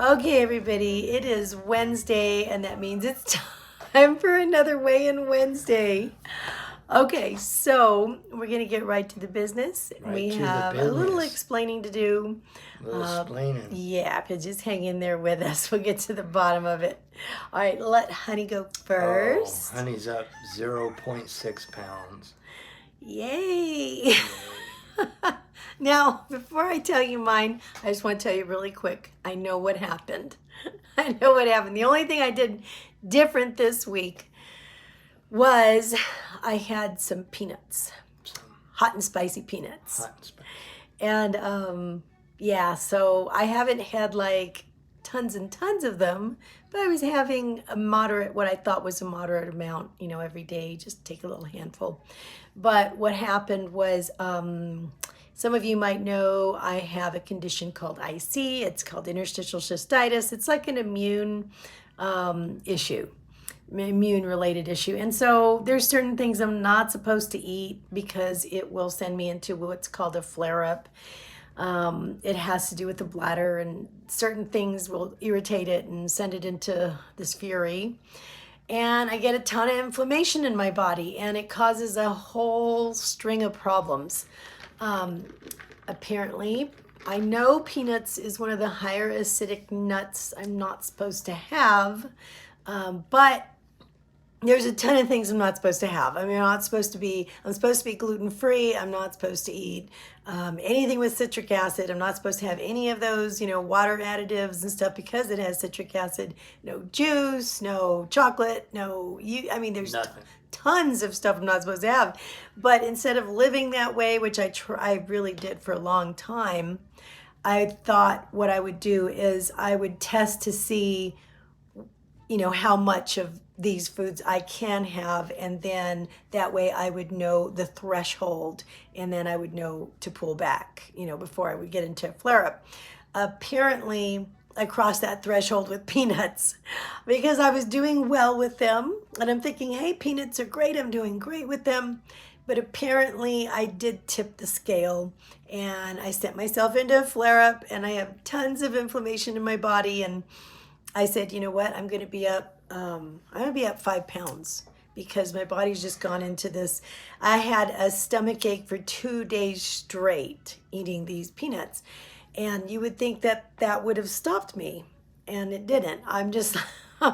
Okay, everybody, it is Wednesday, and that means it's time for another Weigh-In Wednesday. Okay, so we're going to get right to the business. Right we to the have a little business. explaining to do. A little explaining. Yeah, but just hang in there with us. We'll get to the bottom of it. All right, let Honey go first. Oh, Honey's up 0.6 pounds. Yay! Now, before I tell you mine, I just want to tell you really quick. I know what happened. I know what happened. The only thing I did different this week was I had some peanuts, hot and spicy peanuts. Hot and spicy. And yeah, so I haven't had like tons and tons of them, but I was having a moderate, what I thought was a moderate amount, every day, just take a little handful. But what happened was, some of you might know I have a condition called IC. It's called interstitial cystitis. It's like an immune issue, immune-related issue. And so there's certain things I'm not supposed to eat because it will send me into what's called a flare-up. It has to do with the bladder, and certain things will irritate it and send it into this fury. And I get a ton of inflammation in my body, and it causes a whole string of problems. Apparently, I know peanuts is one of the higher acidic nuts I'm not supposed to have, but there's a ton of things I'm not supposed to have. I mean, I'm supposed to be gluten-free. I'm not supposed to eat anything with citric acid. I'm not supposed to have any of those, water additives and stuff because it has citric acid. No juice, no chocolate, there's Nothing. Tons of stuff I'm not supposed to have. But instead of living that way, which I really did for a long time, I thought what I would do is I would test to see, how much of these foods I can have, and then that way I would know the threshold, and then I would know to pull back, before I would get into a flare-up. Apparently, I crossed that threshold with peanuts because I was doing well with them, and I'm thinking, hey, peanuts are great, I'm doing great with them. But apparently I did tip the scale, and I sent myself into a flare-up, and I have tons of inflammation in my body, and I said, you know what, I'm going to be up 5 pounds because my body's just gone into this. I had a stomach ache for 2 days straight eating these peanuts. And you would think that that would have stopped me, and it didn't. I'm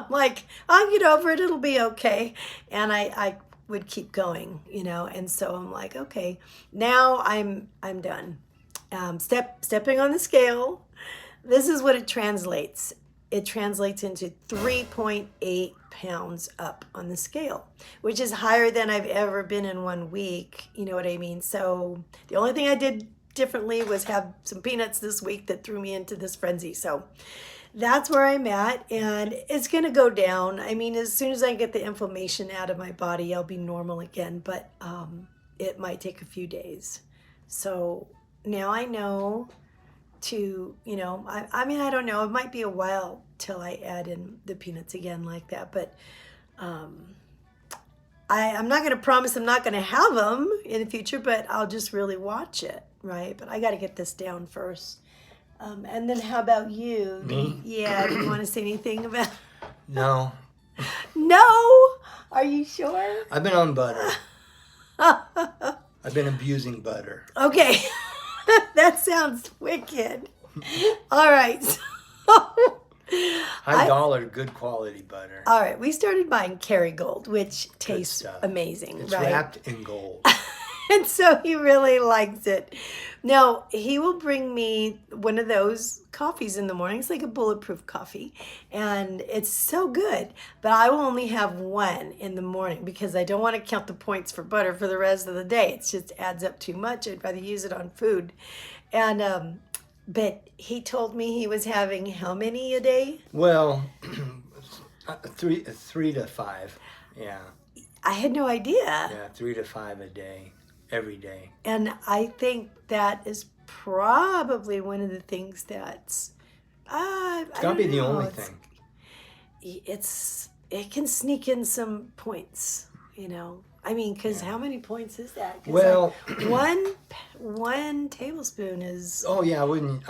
like, I'll get over it. It'll be okay. And I would keep going, And so I'm like, okay, now I'm done. Stepping on the scale. This is what it translates. It translates into 3.8 pounds up on the scale, which is higher than I've ever been in 1 week. You know what I mean? So the only thing I did differently was have some peanuts this week that threw me into this frenzy. So that's where I'm at, and it's going to go down. I mean, as soon as I get the inflammation out of my body, I'll be normal again, but it might take a few days. So now I know to, I don't know. It might be a while till I add in the peanuts again like that, but I'm not going to promise I'm not going to have them in the future, but I'll just really watch it, right? But I got to get this down first. And then how about you? Me? Yeah, do you want to say anything about... No. No? Are you sure? I've been on butter. I've been abusing butter. Okay. That sounds wicked. All right. High dollar, good quality butter. All right. We started buying Kerrygold, which tastes amazing, it's right? wrapped in gold. And so he really likes it. Now, he will bring me one of those coffees in the morning. It's like a bulletproof coffee, and it's so good. But I will only have one in the morning because I don't want to count the points for butter for the rest of the day. It just adds up too much. I'd rather use it on food. And but he told me he was having how many a day? Well, three to five. Yeah. I had no idea. Yeah, 3 to 5 a day. Every day. And I think that is probably one of the things that's... it's got to be the only thing. It can sneak in some points, I mean, because how many points is that? 'Cause well, one tablespoon is... Oh yeah, I wouldn't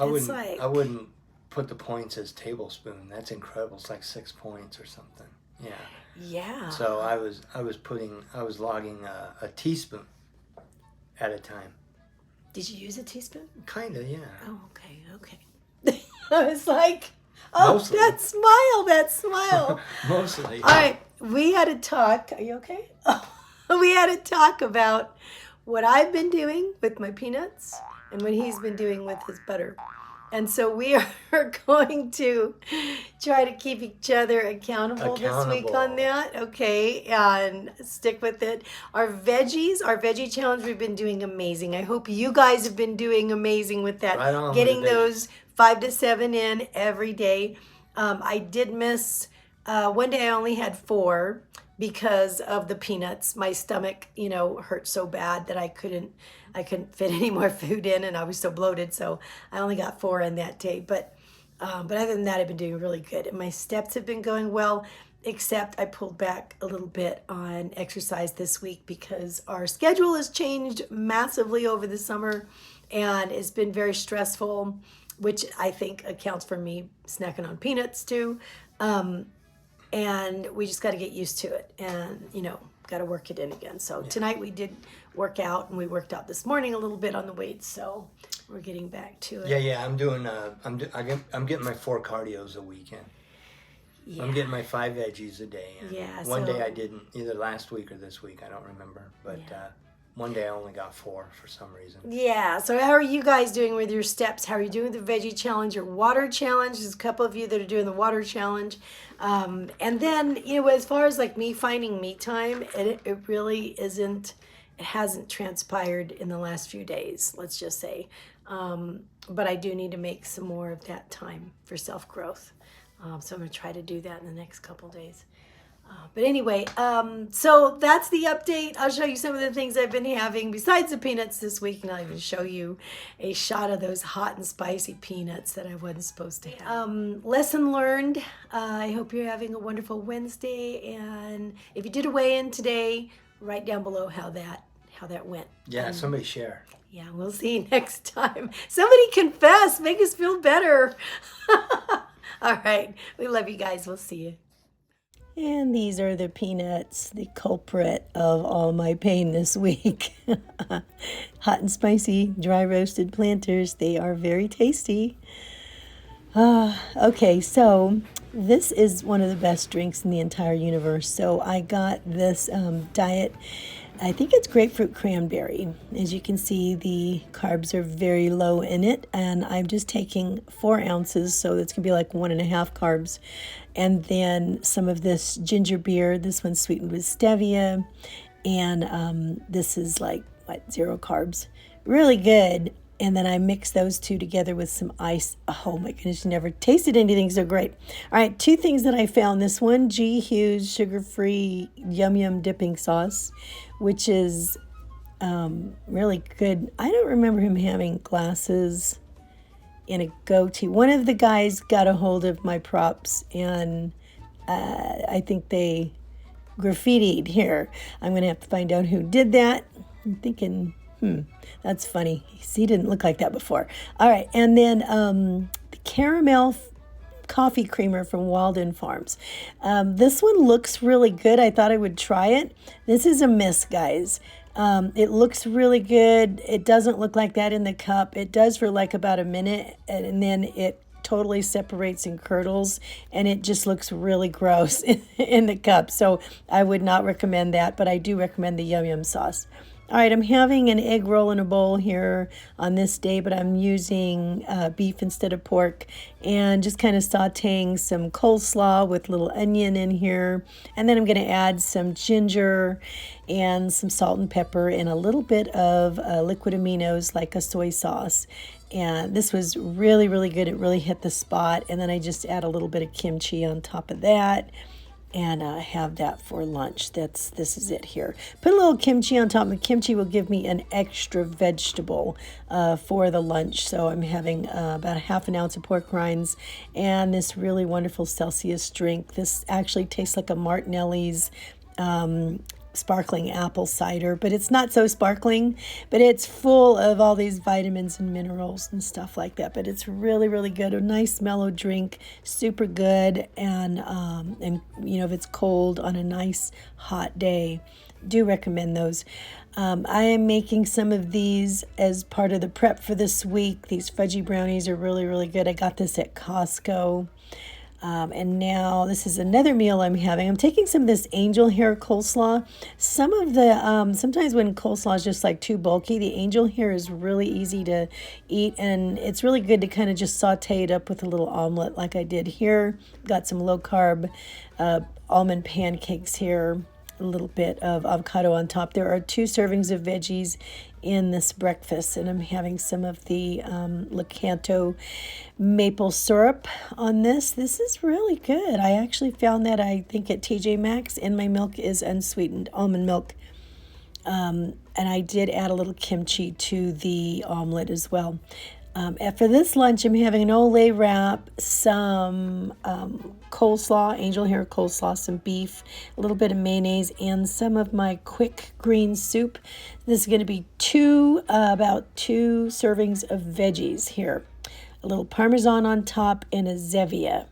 put the points as tablespoon. That's incredible. It's like 6 points or something. Yeah. Yeah. So I was logging a teaspoon at a time. Did you use a teaspoon? Kinda, yeah. Oh, okay. I was like, oh, Mostly. that smile. Mostly. All right, we had a talk. Are you okay? We had a talk about what I've been doing with my peanuts and what he's been doing with his butter. And so we are going to try to keep each other accountable this week on that. Okay, and stick with it. Our veggie challenge, we've been doing amazing. I hope you guys have been doing amazing with that. Right on getting with the those 5 to 7 in every day. I did miss one day. I only had 4 because of the peanuts. My stomach, hurt so bad that I couldn't fit any more food in, and I was so bloated, so I only got 4 in that day. But other than that, I've been doing really good, and my steps have been going well, except I pulled back a little bit on exercise this week because our schedule has changed massively over the summer, and it's been very stressful, which I think accounts for me snacking on peanuts too. And we just got to get used to it, and got to work it in again. So tonight we did work out, and we worked out this morning a little bit on the weights. So we're getting back to it. Yeah. I'm doing. I'm getting my 4 cardios a weekend. Yeah. I'm getting my 5 veggies a day. And Yeah, one so- day I didn't, either last week or this week. I don't remember, but one day I only got 4 for some reason. Yeah. So how are you guys doing with your steps? How are you doing with the veggie challenge, your water challenge? There's a couple of you that are doing the water challenge. And then, as far as like me finding me time, it really isn't, it hasn't transpired in the last few days, let's just say. But I do need to make some more of that time for self-growth. So I'm going to try to do that in the next couple days. But anyway, so that's the update. I'll show you some of the things I've been having besides the peanuts this week, and I'll even show you a shot of those hot and spicy peanuts that I wasn't supposed to have. Lesson learned. I hope you're having a wonderful Wednesday, and if you did a weigh-in today, write down below how that went. Yeah, somebody share. Yeah, we'll see you next time. Somebody confess. Make us feel better. All right. We love you guys. We'll see you. And these are the peanuts, the culprit of all my pain this week. Hot and spicy, dry roasted planters. They are very tasty. Okay, so this is one of the best drinks in the entire universe. So I got this diet. I think it's grapefruit cranberry. As you can see, the carbs are very low in it, and I'm just taking 4 ounces, so it's gonna be like 1.5 carbs. And then some of this ginger beer. This one's sweetened with stevia, and this is like 0 carbs. Really good. And then I mix those two together with some ice. Oh my goodness, you never tasted anything so great. All right, 2 things that I found. This one, G. Hughes sugar-free yum yum dipping sauce, which is really good. I don't remember him having glasses in a goatee. One of the guys got a hold of my props, and I think they graffitied here. I'm going to have to find out who did that. I'm thinking, that's funny. He didn't look like that before. All right, and then the caramel coffee creamer from Walden Farms. This one looks really good. I thought I would try it. This is a miss, guys. It looks really good. It doesn't look like that in the cup. It does for like about a minute, and then it totally separates and curdles, and it just looks really gross in the cup. So I would not recommend that, but I do recommend the yum yum sauce. All right, I'm having an egg roll in a bowl here on this day, but I'm using beef instead of pork, and just kind of sauteing some coleslaw with little onion in here. And then I'm going to add some ginger and some salt and pepper and a little bit of liquid aminos like a soy sauce. And this was really, really good. It really hit the spot. And then I just add a little bit of kimchi on top of that. And have that for lunch. This is it here. Put a little kimchi on top. The kimchi will give me an extra vegetable for the lunch. So I'm having about 1/2 ounce of pork rinds and this really wonderful Celsius drink. This actually tastes like a Martinelli's sparkling apple cider, but it's not so sparkling, but it's full of all these vitamins and minerals and stuff like that. But it's really, really good. A nice mellow drink, super good. And you know, if it's cold on a nice hot day, do recommend those. I am making some of these as part of the prep for this week. These fudgy brownies are really, really good. I got this at Costco. And now this is another meal I'm having. I'm taking some of this angel hair coleslaw. Some of the, sometimes when coleslaw is just like too bulky, the angel hair is really easy to eat. And it's really good to kind of just saute it up with a little omelet like I did here. Got some low carb almond pancakes here. A little bit of avocado on top. There are 2 servings of veggies in this breakfast, and I'm having some of the Lakanto maple syrup on this. This is really good. I actually found that, I think, at TJ Maxx, and my milk is unsweetened almond milk. And I did add a little kimchi to the omelet as well. For this lunch, I'm having an Olay wrap, some coleslaw, angel hair coleslaw, some beef, a little bit of mayonnaise, and some of my quick green soup. This is going to be about 2 servings of veggies here. A little Parmesan on top and a Zevia.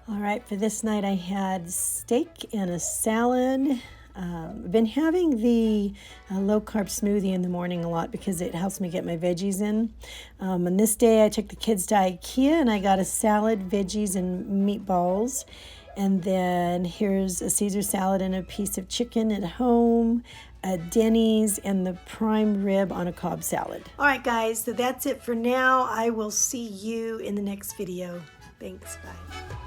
All right, for this night I had steak and a salad. I've been having the low-carb smoothie in the morning a lot because it helps me get my veggies in. And this day I took the kids to IKEA and I got a salad, veggies, and meatballs. And then here's a Caesar salad and a piece of chicken at home, a Denny's, and the prime rib on a Cobb salad. All right, guys, so that's it for now. I will see you in the next video. Thanks, bye.